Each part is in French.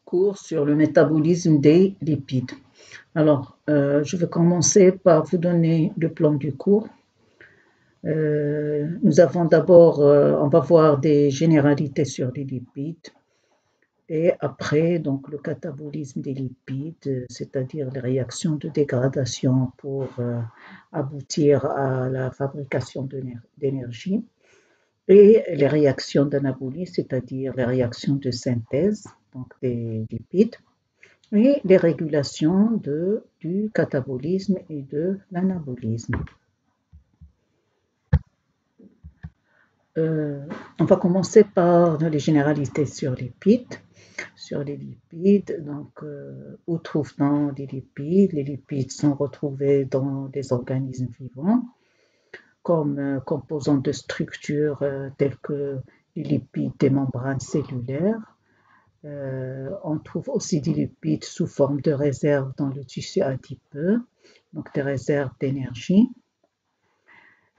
Cours sur le métabolisme des lipides. Alors, je vais commencer par vous donner le plan du cours. Nous avons d'abord, on va voir des généralités sur les lipides et après, donc, le catabolisme des lipides, c'est-à-dire les réactions de dégradation pour aboutir à la fabrication d'énergie et les réactions d'anabolie, c'est-à-dire les réactions de synthèse donc des lipides et les régulations du catabolisme et de l'anabolisme. On va commencer par les généralités sur les lipides. Sur les lipides, donc, où trouve-t-on les lipides? Les lipides sont retrouvés dans les organismes vivants comme composants de structures telles que les lipides des membranes cellulaires. On trouve aussi des lipides sous forme de réserves dans le tissu adipeux, donc des réserves d'énergie.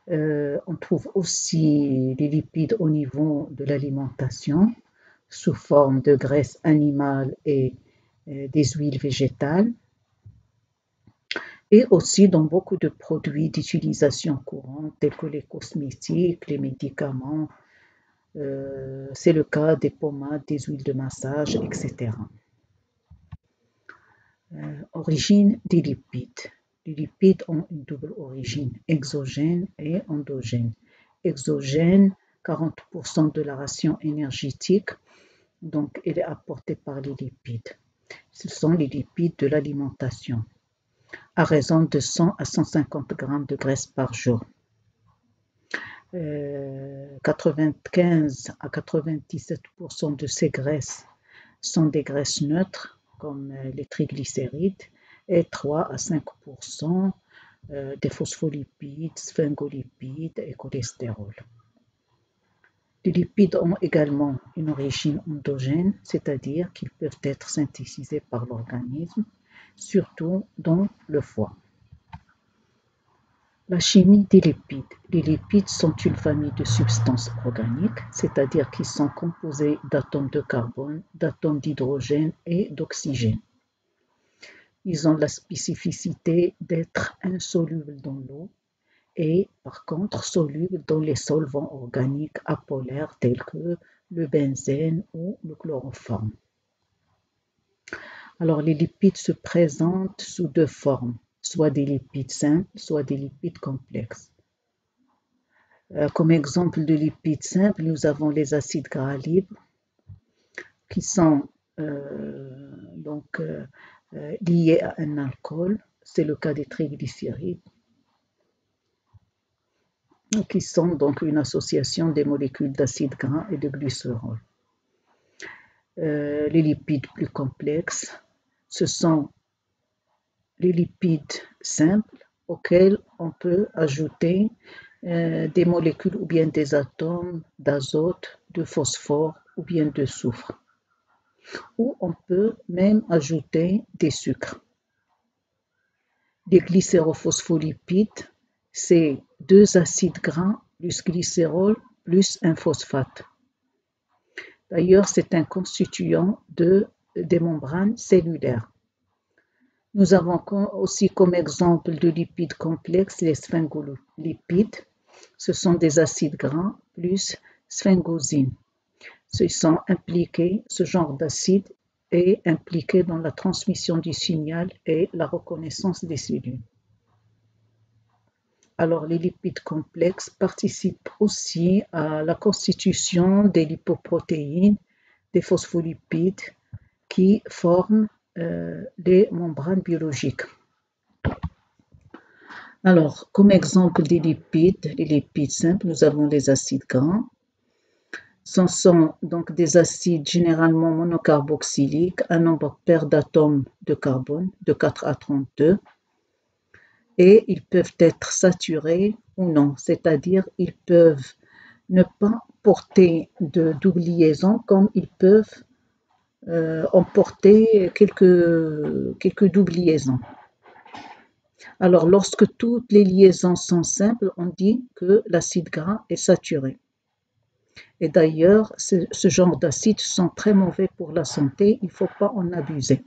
On trouve aussi les lipides au niveau de l'alimentation, sous forme de graisse animale et des huiles végétales. Et aussi dans beaucoup de produits d'utilisation courante, tels que les cosmétiques, les médicaments. C'est le cas des pommades, des huiles de massage, etc. Origine des lipides. Les lipides ont une double origine, exogène et endogène. Exogène, 40% de la ration énergétique, donc elle est apportée par les lipides. Ce sont les lipides de l'alimentation, à raison de 100 à 150 grammes de graisse par jour. 95 à 97% de ces graisses sont des graisses neutres, comme les triglycérides, et 3 à 5% des phospholipides, sphingolipides et cholestérol. Les lipides ont également une origine endogène, c'est-à-dire qu'ils peuvent être synthétisés par l'organisme, surtout dans le foie. La chimie des lipides. Les lipides sont une famille de substances organiques, c'est-à-dire qu'ils sont composés d'atomes de carbone, d'atomes d'hydrogène et d'oxygène. Ils ont la spécificité d'être insolubles dans l'eau et par contre solubles dans les solvants organiques apolaires tels que le benzène ou le chloroforme. Alors les lipides se présentent sous deux formes, soit des lipides simples, soit des lipides complexes. Comme exemple de lipides simples, nous avons les acides gras libres qui sont liés à un alcool, c'est le cas des triglycérides, qui sont donc une association des molécules d'acide gras et de glycérol. Les lipides plus complexes, ce sont les lipides simples auxquels on peut ajouter des molécules ou bien des atomes d'azote, de phosphore ou bien de soufre. Ou on peut même ajouter des sucres. Les glycérophospholipides, c'est deux acides gras plus glycérol plus un phosphate. D'ailleurs, c'est un constituant des membranes cellulaires. Nous avons aussi comme exemple de lipides complexes les sphingolipides. Ce sont des acides gras plus sphingosine. Ce genre d'acide est impliqué dans la transmission du signal et la reconnaissance des cellules. Alors, les lipides complexes participent aussi à la constitution des lipoprotéines, des phospholipides qui forment les membranes biologiques. Alors, comme exemple des lipides, les lipides simples, nous avons les acides gras. Ce sont donc des acides généralement monocarboxyliques, un nombre pair d'atomes de carbone de 4 à 32, et ils peuvent être saturés ou non, c'est-à-dire ils peuvent ne pas porter de double liaison comme ils peuvent emporter quelques doubles liaisons. Alors, lorsque toutes les liaisons sont simples, on dit que l'acide gras est saturé. Et d'ailleurs, ce genre d'acides sont très mauvais pour la santé, il ne faut pas en abuser.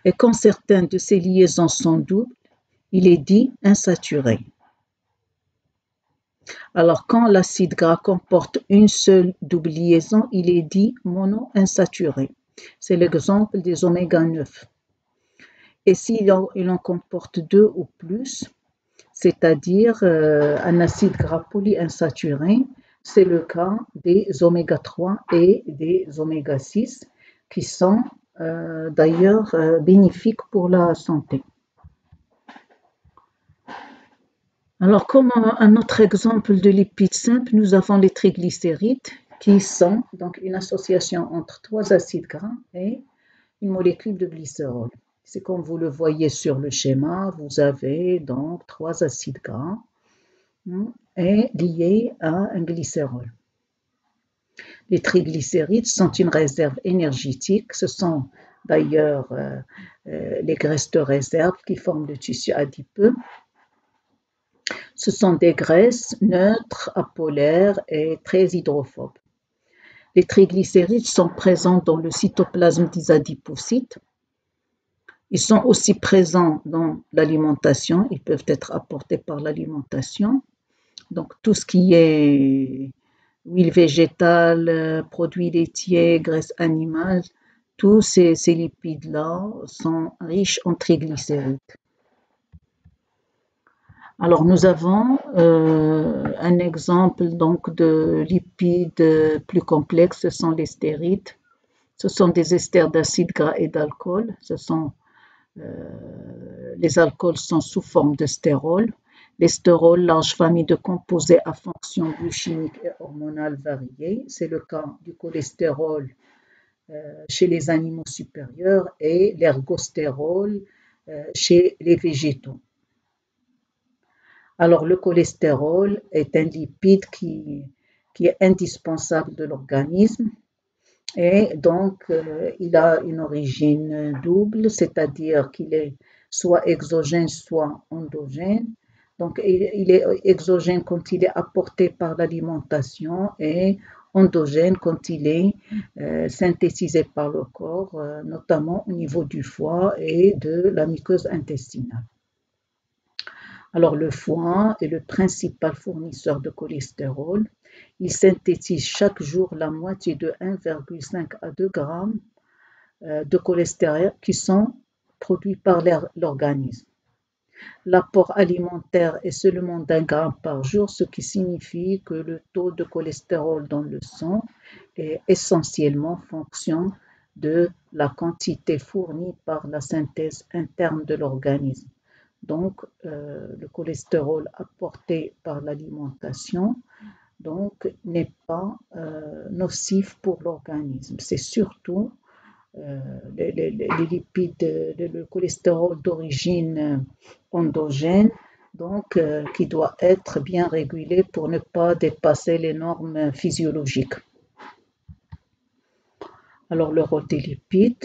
Et quand certaines de ces liaisons sont doubles, il est dit insaturé. Alors quand l'acide gras comporte une seule double liaison, il est dit monoinsaturé. C'est l'exemple des oméga 9. Et s'il en comporte deux ou plus, c'est-à-dire un acide gras polyinsaturé, c'est le cas des oméga 3 et des oméga 6 qui sont d'ailleurs bénéfiques pour la santé. Alors, comme un autre exemple de lipides simples, nous avons les triglycérides qui sont donc une association entre trois acides gras et une molécule de glycérol. C'est comme vous le voyez sur le schéma, vous avez donc trois acides gras et liés à un glycérol. Les triglycérides sont une réserve énergétique. Ce sont d'ailleurs les graisses de réserve qui forment le tissu adipeux. Ce sont des graisses neutres, apolaires et très hydrophobes. Les triglycérides sont présents dans le cytoplasme des adipocytes. Ils sont aussi présents dans l'alimentation. Ils peuvent être apportés par l'alimentation. Donc tout ce qui est huile végétale, produits laitiers, graisses animales, tous ces lipides-là sont riches en triglycérides. Alors nous avons un exemple donc de lipides plus complexes, ce sont les stérides. Ce sont des esters d'acides gras et d'alcool. Les alcools sont sous forme de stérol. Les stérols, large famille de composés à fonction biochimique et hormonale variée. C'est le cas du cholestérol chez les animaux supérieurs et l'ergostérol chez les végétaux. Alors le cholestérol est un lipide qui est indispensable de l'organisme et donc il a une origine double, c'est-à-dire qu'il est soit exogène, soit endogène. Donc il est exogène quand il est apporté par l'alimentation et endogène quand il est synthétisé par le corps, notamment au niveau du foie et de la muqueuse intestinale. Alors le foie est le principal fournisseur de cholestérol. Il synthétise chaque jour la moitié de 1,5 à 2 grammes de cholestérol qui sont produits par l'organisme. L'apport alimentaire est seulement d'1 gramme par jour, ce qui signifie que le taux de cholestérol dans le sang est essentiellement fonction de la quantité fournie par la synthèse interne de l'organisme. Donc, le cholestérol apporté par l'alimentation n'est pas nocif pour l'organisme. C'est surtout les lipides, le cholestérol d'origine endogène, qui doit être bien régulé pour ne pas dépasser les normes physiologiques. Alors, le rôle des lipides.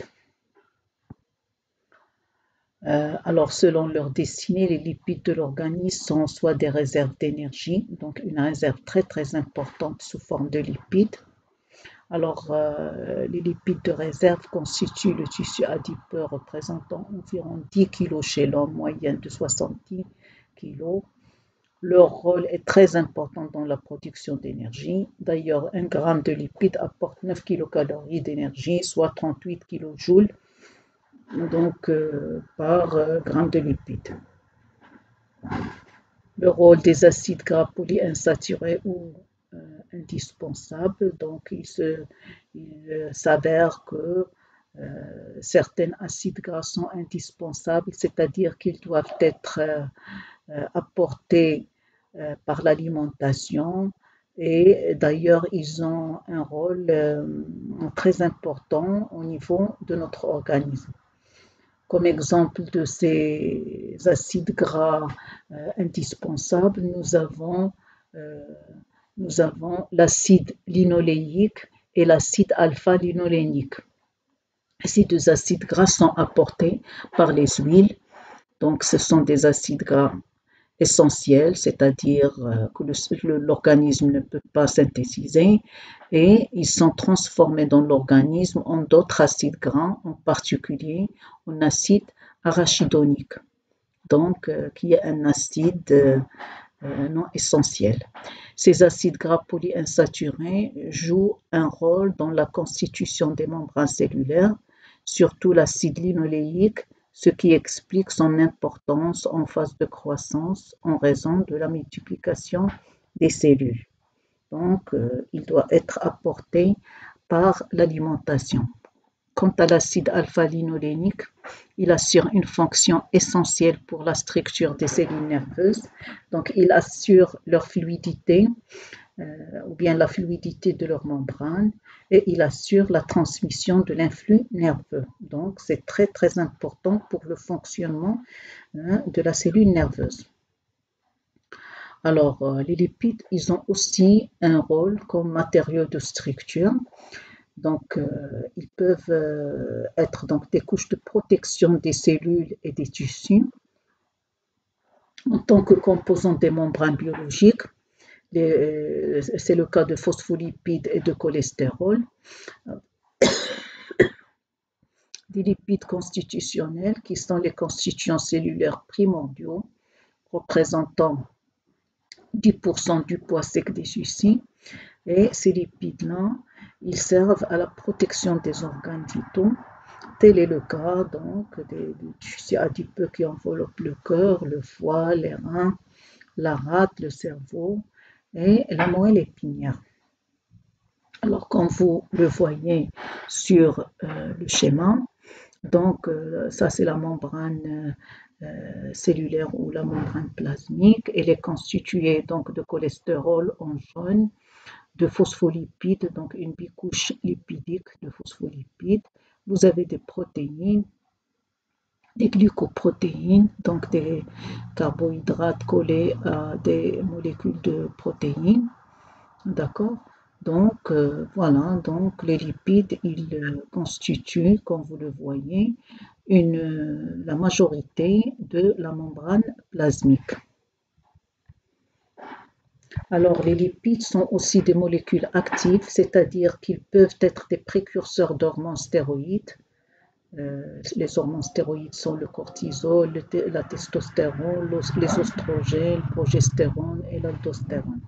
Alors, selon leur destinée, les lipides de l'organisme sont soit des réserves d'énergie, donc une réserve très très importante sous forme de lipides. Alors, les lipides de réserve constituent le tissu adipeux représentant environ 10 kg chez l'homme, moyenne de 70 kg. Leur rôle est très important dans la production d'énergie. D'ailleurs, 1 gramme de lipides apporte 9 kcal d'énergie, soit 38 kJ. Par gramme de lipides. Le rôle des acides gras polyinsaturés ou indispensables, il s'avère que certains acides gras sont indispensables, c'est-à-dire qu'ils doivent être apportés par l'alimentation et d'ailleurs ils ont un rôle très important au niveau de notre organisme. Comme exemple de ces acides gras indispensables, nous avons l'acide linoléique et l'acide alpha-linolénique. Ces deux acides gras sont apportés par les huiles. Donc, ce sont des acides gras essentiels, c'est-à-dire que l'organisme ne peut pas synthétiser, et ils sont transformés dans l'organisme en d'autres acides gras, en particulier en acide arachidonique, donc qui est un acide non essentiel. Ces acides gras polyinsaturés jouent un rôle dans la constitution des membranes cellulaires, surtout l'acide linoléique, ce qui explique son importance en phase de croissance en raison de la multiplication des cellules. Donc, il doit être apporté par l'alimentation. Quant à l'acide alpha-linolénique, il assure une fonction essentielle pour la structure des cellules nerveuses. Donc, il assure leur fluidité ou bien la fluidité de leur membrane et il assure la transmission de l'influx nerveux. Donc, c'est très très important pour le fonctionnement de la cellule nerveuse. Alors, les lipides, ils ont aussi un rôle comme matériau de structure. Donc, ils peuvent être donc des couches de protection des cellules et des tissus. En tant que composants des membranes biologiques, c'est le cas de phospholipides et de cholestérol. Des lipides constitutionnels qui sont les constituants cellulaires primordiaux, représentant 10% du poids sec des tissus. Et ces lipides-là, ils servent à la protection des organes vitaux. Tel est le cas donc des tissus adipeux qui enveloppent le cœur, le foie, les reins, la rate, le cerveau et la moelle épinière. Alors, comme vous le voyez sur le schéma, donc ça c'est la membrane cellulaire ou la membrane plasmique. Elle est constituée donc de cholestérol en jaune, de phospholipides, donc une bicouche lipidique de phospholipides. Vous avez des protéines, des glucoprotéines, donc des carbohydrates collés à des molécules de protéines. D'accord? Donc, voilà, donc les lipides, ils constituent, comme vous le voyez, la majorité de la membrane plasmique. Alors, les lipides sont aussi des molécules actives, c'est-à-dire qu'ils peuvent être des précurseurs d'hormones stéroïdes. Les hormones stéroïdes sont le cortisol, la testostérone, les oestrogènes, le progestérone et l'aldostérone.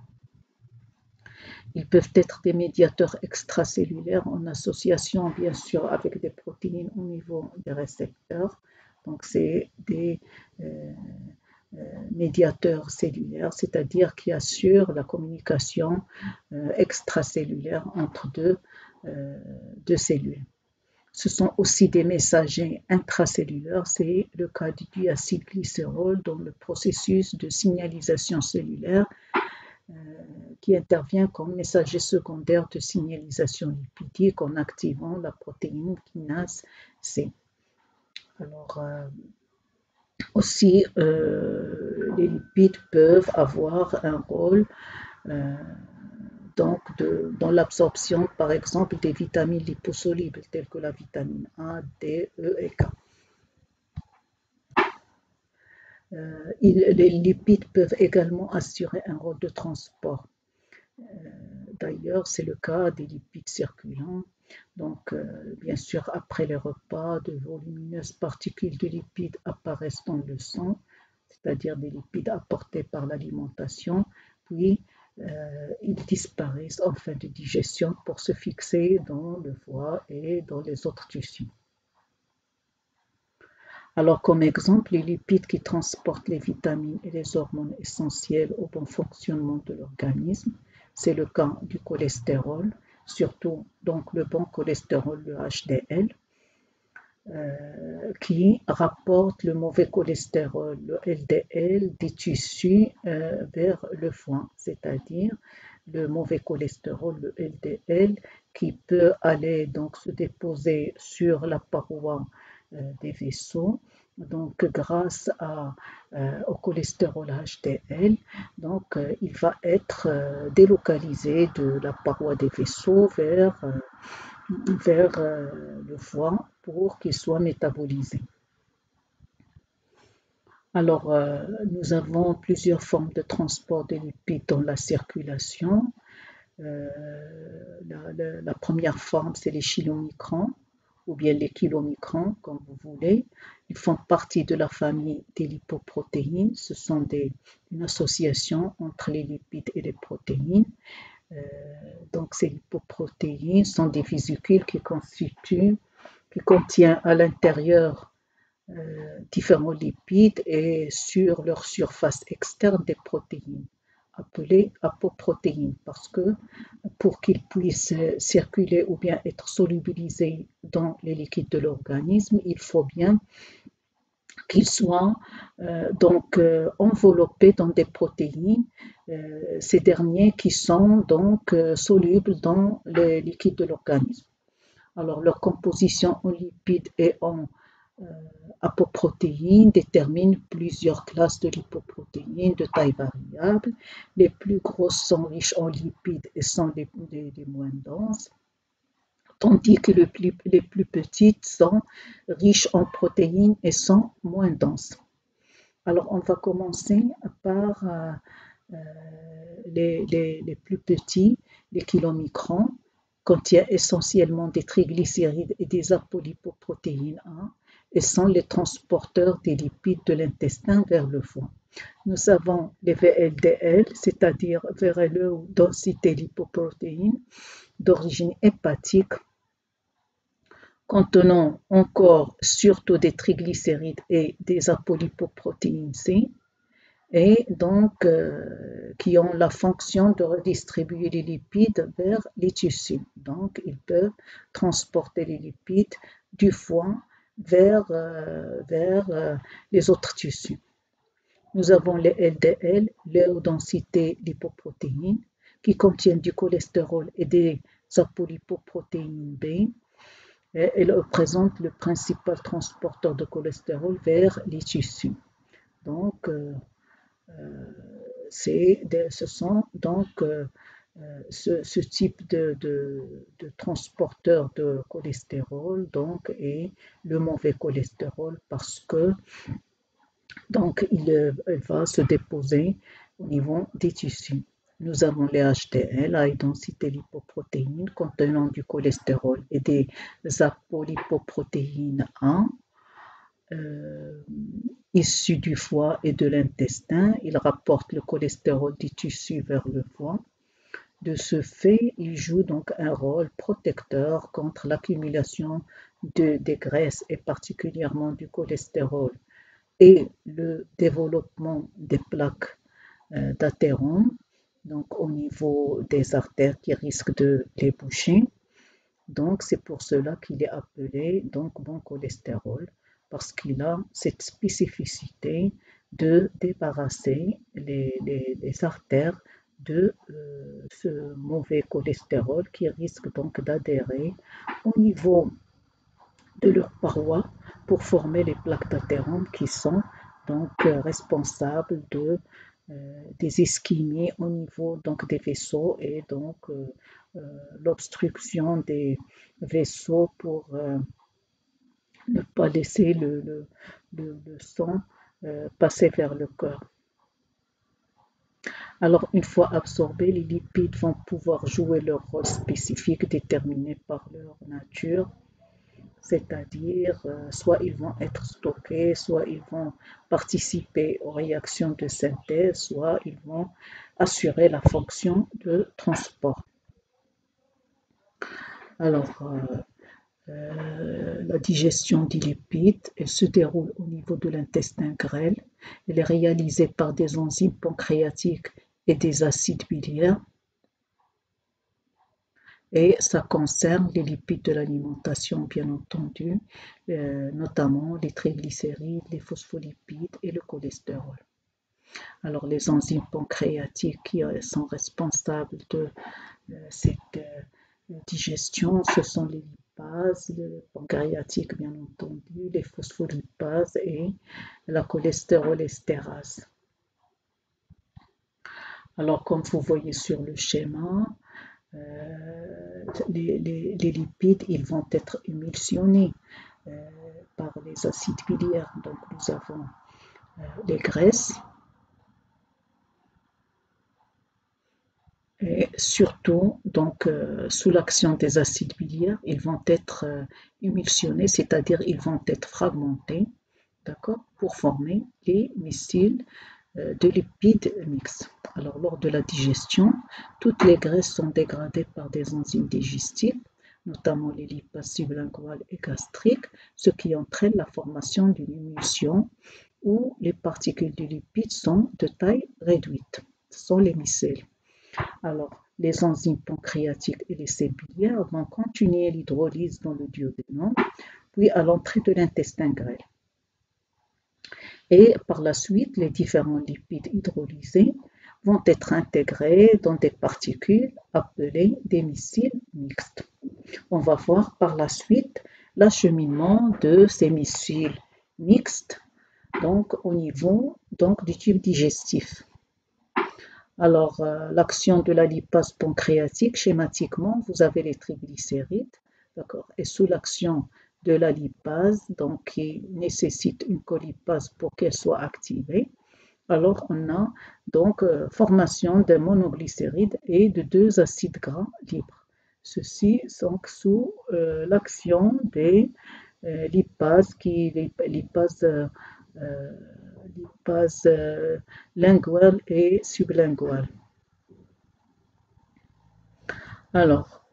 Ils peuvent être des médiateurs extracellulaires en association, bien sûr, avec des protéines au niveau des récepteurs. Donc, c'est des médiateurs cellulaires, c'est-à-dire qui assurent la communication extracellulaire entre deux cellules. Ce sont aussi des messagers intracellulaires, c'est le cas du diacylglycérol dans le processus de signalisation cellulaire qui intervient comme messager secondaire de signalisation lipidique en activant la protéine kinase C. Alors, aussi, les lipides peuvent avoir un rôle donc dans l'absorption, par exemple, des vitamines liposolubles telles que la vitamine A, D, E et K. Les lipides peuvent également assurer un rôle de transport. D'ailleurs, c'est le cas des lipides circulants. Donc, bien sûr, après les repas, de volumineuses particules de lipides apparaissent dans le sang, c'est-à-dire des lipides apportés par l'alimentation, puis ils disparaissent en fin de digestion pour se fixer dans le foie et dans les autres tissus. Alors, comme exemple, les lipides qui transportent les vitamines et les hormones essentielles au bon fonctionnement de l'organisme, c'est le cas du cholestérol, surtout donc le bon cholestérol, le HDL, qui rapporte le mauvais cholestérol, le LDL, des tissus vers le foie, c'est-à-dire le mauvais cholestérol, le LDL, qui peut aller donc se déposer sur la paroi des vaisseaux, donc grâce au cholestérol HDL, donc il va être délocalisé de la paroi des vaisseaux vers le foie pour qu'il soit métabolisé. Alors, nous avons plusieurs formes de transport des lipides dans la circulation. Euh, la première forme, c'est les chylomicrons ou bien les kilomicrons, comme vous voulez. Ils font partie de la famille des lipoprotéines. Ce sont une association entre les lipides et les protéines. Euh, donc, ces lipoprotéines sont des vésicules qui contiennent à l'intérieur différents lipides et sur leur surface externe des protéines, appelées apoprotéines, parce que pour qu'ils puissent circuler ou bien être solubilisés dans les liquides de l'organisme, il faut bien qu'ils soient enveloppés dans des protéines, ces derniers qui sont donc solubles dans les liquides de l'organisme. Alors leur composition en lipides et en euh, apoprotéines détermine plusieurs classes de lipoprotéines de taille variable. Les plus grosses sont riches en lipides et sont les moins denses, tandis que les plus petites sont riches en protéines et sont moins denses. Alors, on va commencer par les plus petits, les kilomicrons, contiennent essentiellement des triglycérides et des apolipoprotéines A et sont les transporteurs des lipides de l'intestin vers le foie. Nous avons les VLDL, c'est-à-dire very low density lipoproteins d'origine hépatique, contenant encore surtout des triglycérides et des apolipoprotéines C, et donc qui ont la fonction de redistribuer les lipides vers les tissus. Donc, ils peuvent transporter les lipides du foie vers les autres tissus. Nous avons les LDL, les haute densité lipoprotéines, qui contiennent du cholestérol et des apolipoprotéines B. Et elles représentent le principal transporteur de cholestérol vers les tissus. Donc, ce sont donc ce type de transporteur de cholestérol donc, est le mauvais cholestérol parce que donc, il va se déposer au niveau des tissus. Nous avons les HDL, high density lipoprotéines, contenant du cholestérol et des apolipoprotéines A, euh, issus du foie et de l'intestin. Ils rapportent le cholestérol des tissus vers le foie. De ce fait, ils jouent donc un rôle protecteur contre l'accumulation des graisses et particulièrement du cholestérol et le développement des plaques d'athérome, donc au niveau des artères qui risquent de les boucher. Donc c'est pour cela qu'il est appelé donc bon cholestérol, parce qu'il a cette spécificité de débarrasser les artères de ce mauvais cholestérol qui risque donc d'adhérer au niveau de leurs parois pour former les plaques d'athérome qui sont donc responsables des ischémies au niveau donc des vaisseaux et donc l'obstruction des vaisseaux pour ne pas laisser le sang passer vers le cœur. Alors, une fois absorbés, les lipides vont pouvoir jouer leur rôle spécifique déterminé par leur nature, c'est-à-dire soit ils vont être stockés, soit ils vont participer aux réactions de synthèse, soit ils vont assurer la fonction de transport. Alors, la digestion des lipides, elle se déroule au niveau de l'intestin grêle. Elle est réalisée par des enzymes pancréatiques et des acides biliaires. Et ça concerne les lipides de l'alimentation, bien entendu, notamment les triglycérides, les phospholipides et le cholestérol. Alors, les enzymes pancréatiques qui sont responsables de cette digestion, ce sont les lipases, le pancréatique, bien entendu, les phospholipases et la cholestérolestérase. Alors, comme vous voyez sur le schéma, les lipides ils vont être émulsionnés par les acides biliaires. Donc nous avons les graisses et surtout donc sous l'action des acides biliaires, ils vont être émulsionnés, c'est-à-dire ils vont être fragmentés, d'accord, pour former les micelles de lipides mixtes. Alors lors de la digestion, toutes les graisses sont dégradées par des enzymes digestives, notamment les lipases sublinguales et gastriques, ce qui entraîne la formation d'une émulsion où les particules de lipides sont de taille réduite. Ce sont les micelles. Alors, les enzymes pancréatiques et les selles biliaires vont continuer l'hydrolyse dans le duodénum, puis à l'entrée de l'intestin grêle. Et par la suite, les différents lipides hydrolysés vont être intégrés dans des particules appelées des micelles mixtes. On va voir par la suite l'acheminement de ces micelles mixtes donc, au niveau donc, du tube digestif. Alors, l'action de la lipase pancréatique, schématiquement, vous avez les triglycérides, d'accord, et sous l'action de la lipase, donc qui nécessite une colipase pour qu'elle soit activée, alors on a donc formation d'un monoglycéride et de deux acides gras libres. Ceci donc sous l'action des lipases linguales et sublinguales. Alors,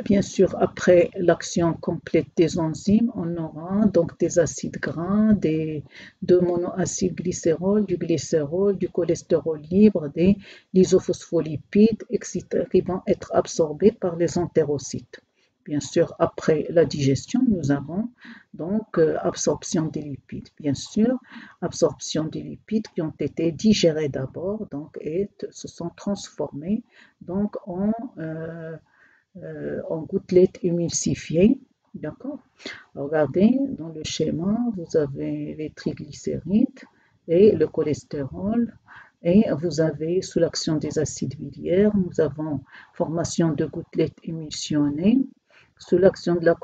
bien sûr, après l'action complète des enzymes, on aura donc des acides gras, deux monoacides glycérol, du glycérol, du cholestérol libre, des lysophospholipides, etc., qui vont être absorbés par les entérocytes. Bien sûr, après la digestion, nous avons donc absorption des lipides. Bien sûr, absorption des lipides qui ont été digérés d'abord donc, et se sont transformés donc, en gouttelettes émulsifiées. D'accord? Regardez, dans le schéma, vous avez les triglycérides et le cholestérol. Et vous avez, sous l'action des acides biliaires, nous avons formation de gouttelettes émulsionnées. Sous l'action de la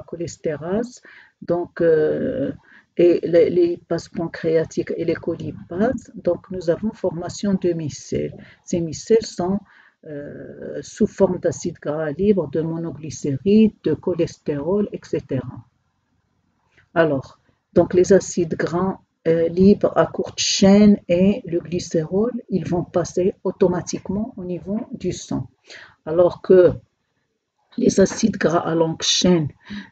cholestérase, donc, et les lipases pancréatiques et les colipases, donc nous avons formation de micelles. Ces micelles sont sous forme d'acides gras libres, de monoglycérides, de cholestérol, etc. Alors, donc les acides gras libres à courte chaîne et le glycérol, ils vont passer automatiquement au niveau du sang. Alors que les acides gras à longue chaîne,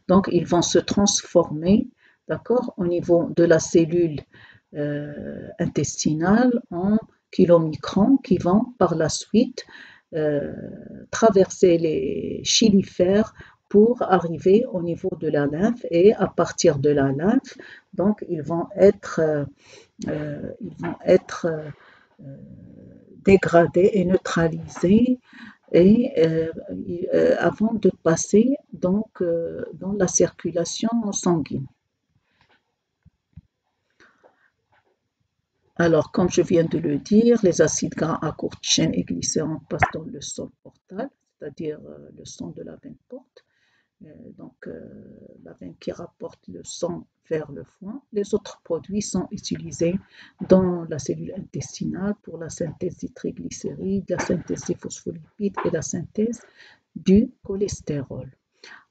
donc ils vont se transformer, d'accord, au niveau de la cellule intestinale en kilomicrons qui vont par la suite traverser les chylifères pour arriver au niveau de la lymphe et à partir de la lymphe, donc ils vont être dégradés et neutralisés et avant de passer donc dans la circulation sanguine. Alors, comme je viens de le dire, les acides gras à courte chaîne et glycérol passent dans le sol portal, c'est-à-dire le sang de la veine porte. Donc, la veine qui rapporte le sang vers le foie. Les autres produits sont utilisés dans la cellule intestinale pour la synthèse des triglycérides, la synthèse des phospholipides et la synthèse du cholestérol.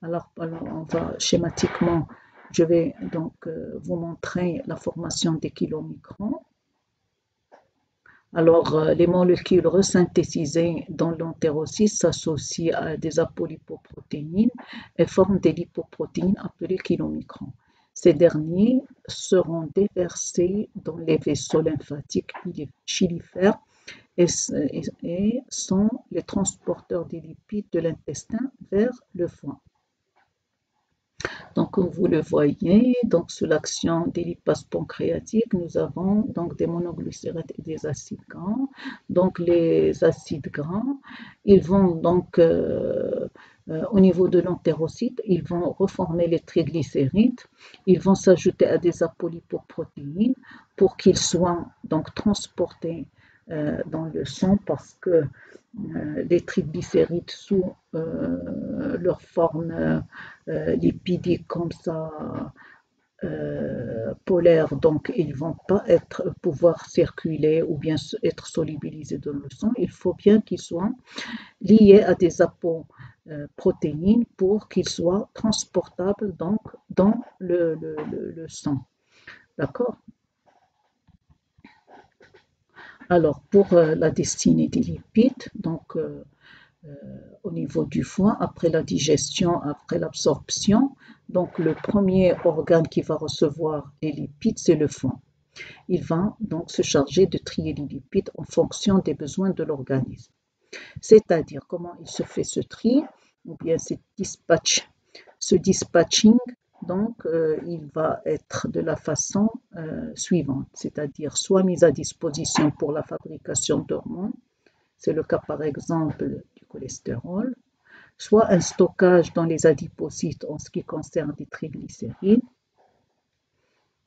Alors on va schématiquement, je vais donc vous montrer la formation des kilomicrons. Alors, les molécules resynthétisées dans l'entérocyte s'associent à des apolipoprotéines et forment des lipoprotéines appelées kilomicrons. Ces derniers seront déversés dans les vaisseaux lymphatiques chylifères et sont les transporteurs des lipides de l'intestin vers le foie. Donc, comme vous le voyez, donc sous l'action des lipases pancréatiques, nous avons donc des monoglycérides et des acides gras. Donc, les acides gras, ils vont donc au niveau de l'entérocyte, ils vont reformer les triglycérides, ils vont s'ajouter à des apolipoprotéines pour qu'ils soient donc transportés dans le sang parce que les triglycérides sous leur forme lipidique comme ça, polaires, donc ils ne vont pas pouvoir circuler ou bien être solubilisés dans le sang. Il faut bien qu'ils soient liés à des apoprotéines pour qu'ils soient transportables donc, dans le sang. D'accord? Alors, pour la destinée des lipides, donc au niveau du foie, après la digestion, après l'absorption, donc le premier organe qui va recevoir les lipides, c'est le foie. Il va donc se charger de trier les lipides en fonction des besoins de l'organisme. C'est-à-dire comment il se fait ce tri, ou bien ce dispatching, donc il va être de la façon suivante, c'est-à-dire soit mis à disposition pour la fabrication d'hormones, c'est le cas par exemple du cholestérol, soit un stockage dans les adipocytes en ce qui concerne les triglycérides,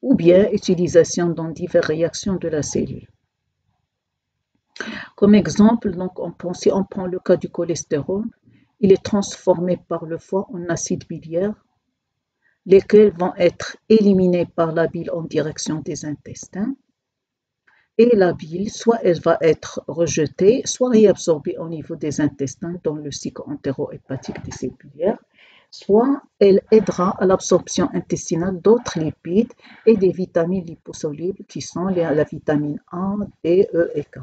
ou bien utilisation dans diverses réactions de la cellule. Comme exemple, donc si on prend le cas du cholestérol, il est transformé par le foie en acides biliaires, lesquels vont être éliminés par la bile en direction des intestins. Et la bile, soit elle va être rejetée, soit réabsorbée au niveau des intestins dans le cycle entéro-hépatique des cellules biliaires, soit elle aidera à l'absorption intestinale d'autres lipides et des vitamines liposolubles qui sont la vitamine A, D, E et K.